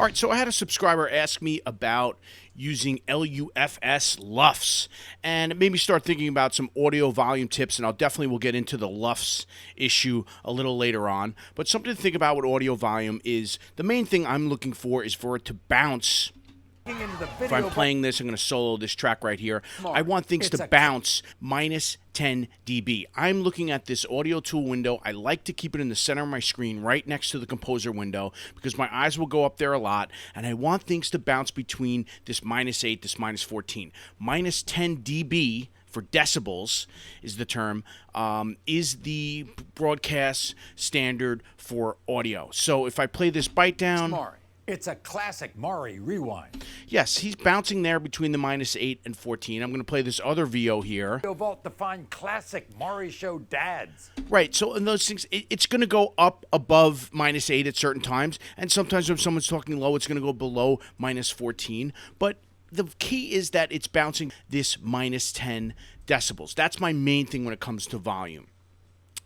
All right, so I had a subscriber ask me about using LUFS LUFS, and it made me start thinking about some audio volume tips, and I'll definitely will get into the LUFS issue a little later on. But something to think about with audio volume is the main thing I'm looking for is for it to bounce. If I'm playing this, I'm going to solo this track right here. I want things to bounce minus 10 dB. I'm looking at this audio tool window. I like to keep it in the center of my screen right next to the composer window because my eyes will go up there a lot, and I want things to bounce between this -8, this -14. Minus 10 dB for decibels is the term, is the broadcast standard for audio. So if I play this bite down... It's a classic Maury rewind. Yes, he's bouncing there between the -8 and 14. I'm going to play this other VO here. Vault to find classic Maury show dads. Right, so in those things, it's going to go up above -8 at certain times, and sometimes when someone's talking low, it's going to go below -14. But the key is that it's bouncing this -10 decibels. That's my main thing when it comes to volume.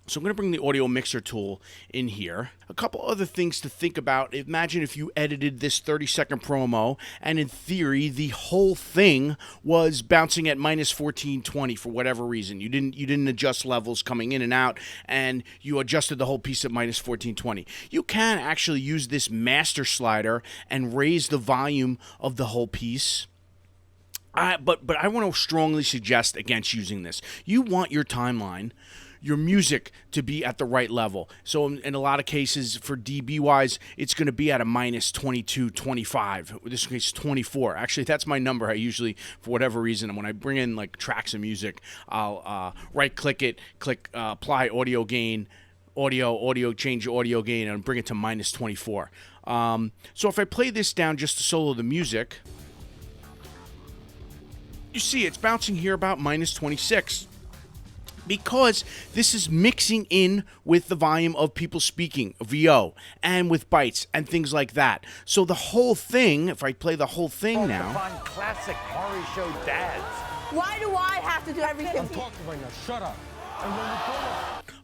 So I'm going to bring the audio mixer tool in here. A couple other things to think about. Imagine if you edited this 30-second promo, and in theory, the whole thing was bouncing at -1420 for whatever reason. You didn't adjust levels coming in and out, and you adjusted the whole piece at -1420. You can actually use this master slider and raise the volume of the whole piece. But I want to strongly suggest against using this. You want your timeline, your music, to be at the right level. So in a lot of cases, for dB-wise, it's going to be at a -22, 25. In this case, 24. Actually, that's my number. I usually, for whatever reason, when I bring in like tracks of music, I'll right-click it, click apply audio gain, audio, change audio gain, and bring it to -24. So if I play this down just to solo the music, you see it's bouncing here about -26. Because this is mixing in with the volume of people speaking, VO, and with bytes and things like that. So the whole thing, if I play the whole thing now... Classic Maury show dads. Why do I have to do everything? I'm talking right now. Shut up.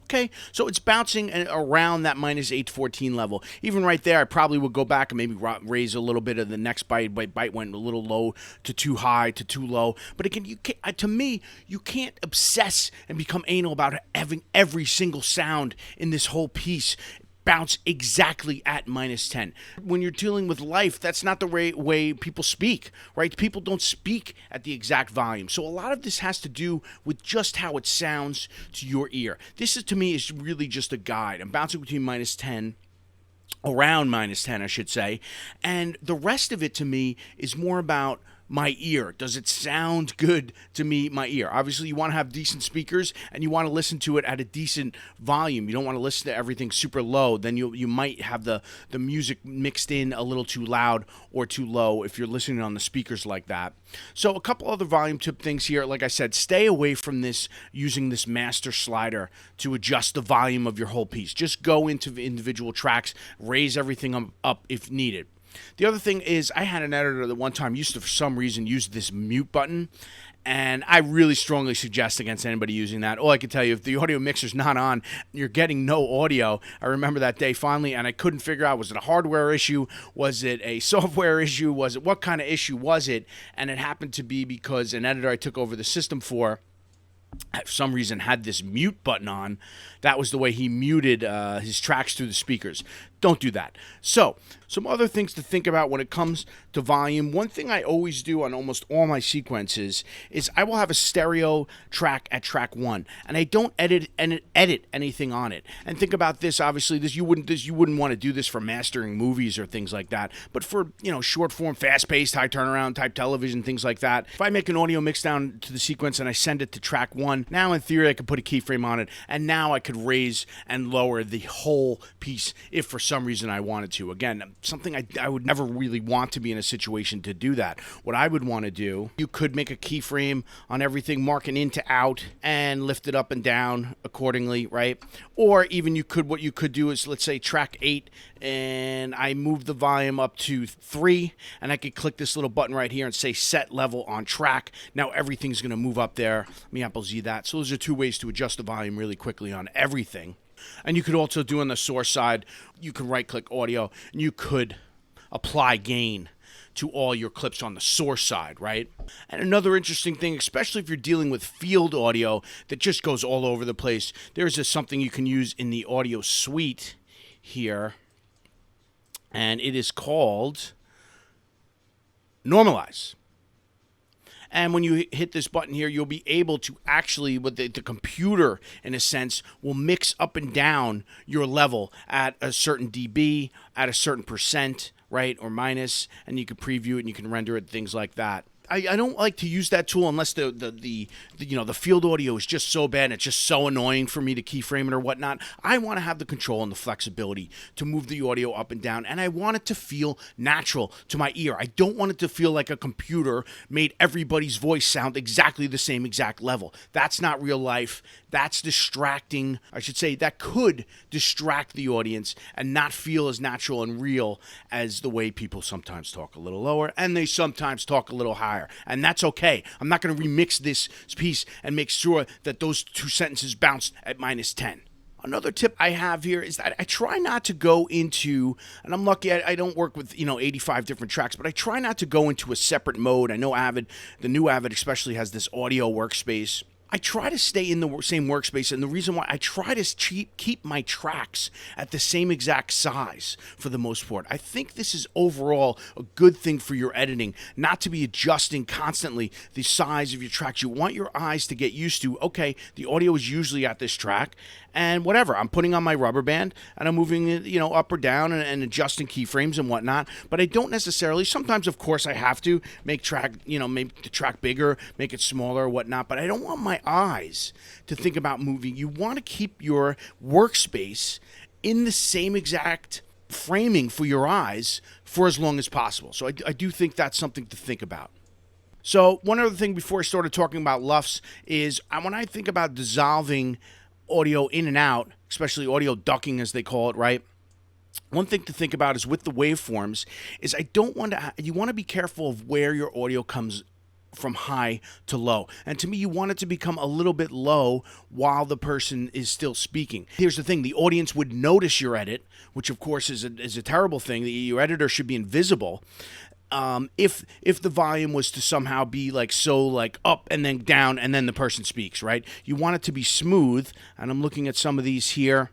Okay, so it's bouncing around that -814 level. Even right there, I probably would go back and maybe raise a little bit of the next byte. Byte went a little low to too high to too low. But again, to me, you can't obsess and become anal about having every single sound in this whole piece bounce exactly at -10. When you're dealing with life, that's not the way people speak, right? People don't speak at the exact volume. So a lot of this has to do with just how it sounds to your ear. This is, to me, is really just a guide. I'm bouncing between -10, around -10, I should say. And the rest of it, to me, is more about my ear. Does it sound good to me, my ear? Obviously, you want to have decent speakers, and you want to listen to it at a decent volume. You don't want to listen to everything super low. Then you might have the music mixed in a little too loud or too low if you're listening on the speakers like that. So a couple other volume tip things here. Like I said, stay away from this using this master slider to adjust the volume of your whole piece. Just go into the individual tracks, raise everything up if needed. The other thing is, I had an editor that one time used to, for some reason, use this mute button, and I really strongly suggest against anybody using that. All I can tell you, if the audio mixer's not on, you're getting no audio. I remember that day finally, and I couldn't figure out, was it a hardware issue? Was it a software issue? What kind of issue was it? And it happened to be because an editor I took over the system for some reason had this mute button on. That was the way he muted his tracks through the speakers. Don't do that. So, some other things to think about when it comes to volume. One thing I always do on almost all my sequences is I will have a stereo track at track 1, and I don't edit anything on it. And think about this. Obviously, you wouldn't want to do this for mastering movies or things like that. But for short form, fast paced, high turnaround type television, things like that. If I make an audio mix down to the sequence and I send it to track 1, now in theory I could put a keyframe on it, and now I could raise and lower the whole piece if for some reason I wanted to. Again, something I would never really want to be in a situation to do that. What I would want to do, you could make a keyframe on everything, mark an in to out, and lift it up and down accordingly, right? Or even what you could do is, let's say track 8, and I move the volume up to 3, and I could click this little button right here and say set level on track. Now everything's going to move up there. Let me Apple Z that. So those are two ways to adjust the volume really quickly on everything. And you could also do on the source side, you can right-click audio, and you could apply gain to all your clips on the source side, right? And another interesting thing, especially if you're dealing with field audio that just goes all over the place, there's something you can use in the audio suite here, and it is called Normalize. And when you hit this button here, you'll be able to actually, with the computer, in a sense, will mix up and down your level at a certain dB, at a certain percent, right, or minus, and you can preview it and you can render it, things like that. I don't like to use that tool unless the field audio is just so bad and it's just so annoying for me to keyframe it or whatnot. I want to have the control and the flexibility to move the audio up and down, and I want it to feel natural to my ear. I don't want it to feel like a computer made everybody's voice sound exactly the same exact level. That's not real life. That's distracting. I should say that could distract the audience and not feel as natural and real as the way people sometimes talk a little lower and they sometimes talk a little higher. And that's okay. I'm not going to remix this piece and make sure that those two sentences bounce at -10. Another tip I have here is that I try not to go into, and I'm lucky I don't work with 85 different tracks, but I try not to go into a separate mode. I know AVID, the new AVID especially, has this audio workspace. I try to stay in the same workspace, and the reason why I try to keep my tracks at the same exact size for the most part. I think this is overall a good thing for your editing, not to be adjusting constantly the size of your tracks. You want your eyes to get used to, okay, the audio is usually at this track, and whatever, I'm putting on my rubber band, and I'm moving it, up or down and adjusting keyframes and whatnot, but I don't necessarily, sometimes, of course, I have to make the track bigger, make it smaller or whatnot, but I don't want my eyes to think about moving. You want to keep your workspace in the same exact framing for your eyes for as long as possible. So I do think that's something to think about. So one other thing before I started talking about LUFS is when I think about dissolving audio in and out, especially audio ducking as they call it, right? One thing to think about is with the waveforms is you want to be careful of where your audio comes from high to low. And to me, you want it to become a little bit low while the person is still speaking. Here's the thing, the audience would notice your edit, which of course is a terrible thing. Your editor should be invisible. If the volume was to somehow be like up and then down and then the person speaks, right? You want it to be smooth, and I'm looking at some of these here.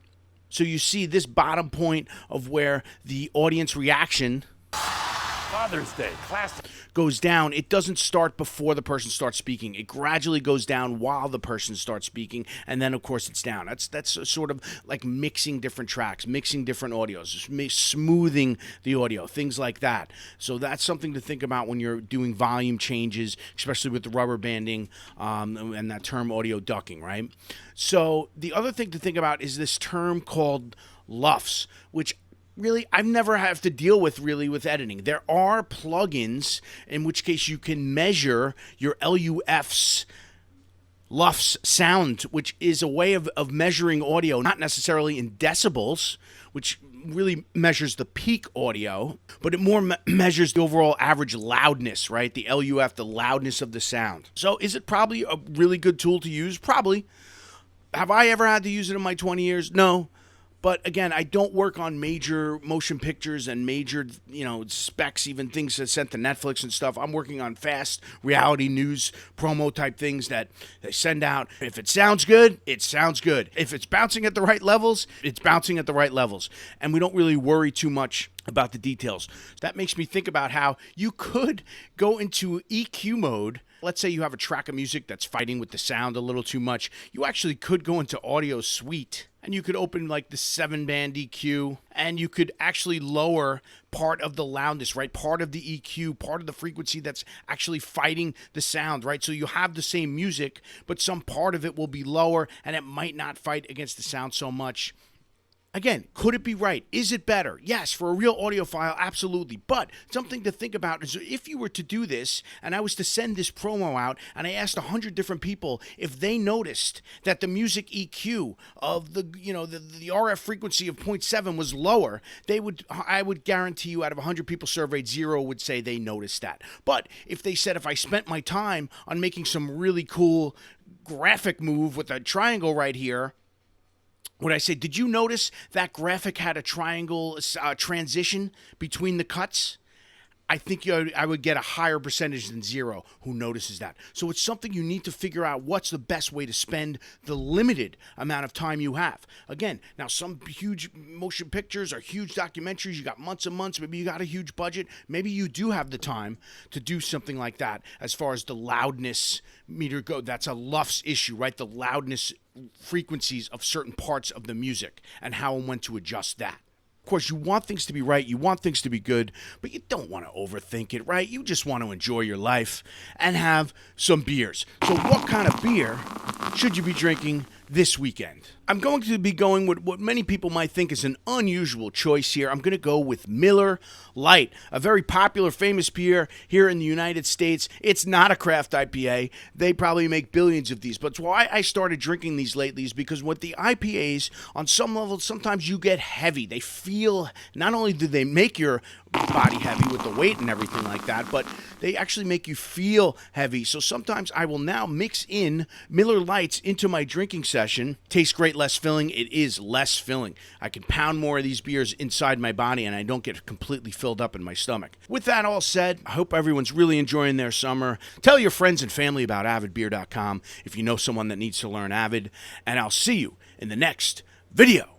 So you see this bottom point of where the audience reaction Father's Day, classic. goes down. It doesn't start before the person starts speaking. It gradually goes down while the person starts speaking, and then of course it's down. That's sort of like mixing different tracks, mixing different audios, smoothing the audio, things like that. So that's something to think about when you're doing volume changes, especially with the rubber banding and that term audio ducking, right? So the other thing to think about is this term called LUFS, which really, I've never have to deal with with editing. There are plugins in which case you can measure your LUFS sound, which is a way of measuring audio, not necessarily in decibels, which really measures the peak audio, but it more measures the overall average loudness, right? The LUF, the loudness of the sound. So is it probably a really good tool to use? Probably. Have I ever had to use it in my 20 years? No. But again, I don't work on major motion pictures and major, specs, even things that sent to Netflix and stuff. I'm working on fast reality news promo type things that they send out. If it sounds good, it sounds good. If it's bouncing at the right levels, it's bouncing at the right levels. And we don't really worry too much about the details. That makes me think about how you could go into EQ mode. Let's say you have a track of music that's fighting with the sound a little too much. You actually could go into Audio Suite, and you could open like the 7-band EQ, and you could actually lower part of the loudness, right? Part of the EQ, part of the frequency that's actually fighting the sound, right? So you have the same music, but some part of it will be lower, and it might not fight against the sound so much. Again, could it be right? Is it better? Yes, for a real audiophile, absolutely. But something to think about is if you were to do this, and I was to send this promo out, and I asked 100 different people if they noticed that the music EQ of the RF frequency of 0.7 was lower, I would guarantee you out of 100 people surveyed, 0 would say they noticed that. But if they said if I spent my time on making some really cool graphic move with a triangle right here, What I say, did you notice that graphic had a triangle transition between the cuts? I think I would get a higher percentage than 0 who notices that. So it's something you need to figure out what's the best way to spend the limited amount of time you have. Again, now some huge motion pictures or huge documentaries, you got months and months, maybe you got a huge budget, maybe you do have the time to do something like that. As far as the loudness meter go, that's a Luft's issue, right? The loudness frequencies of certain parts of the music and how and when to adjust that. Of course, you want things to be right, you want things to be good, but you don't want to overthink it, right? You just want to enjoy your life and have some beers. So what kind of beer should you be drinking this weekend? I'm going to be going with what many people might think is an unusual choice here. I'm going to go with Miller Lite, a very popular, famous beer here in the United States. It's not a craft IPA. They probably make billions of these, but why I started drinking these lately is because with the IPAs, on some levels, sometimes you get heavy. They feel, not only do they make your body heavy with the weight and everything like that, but they actually make you feel heavy. So sometimes I will now mix in Miller Lites into my drinking session. Tastes great, less filling. It is less filling. I can pound more of these beers inside my body and I don't get completely filled up in my stomach. With that all said, I hope everyone's really enjoying their summer. Tell your friends and family about avidbeer.com if you know someone that needs to learn Avid, and I'll see you in the next video.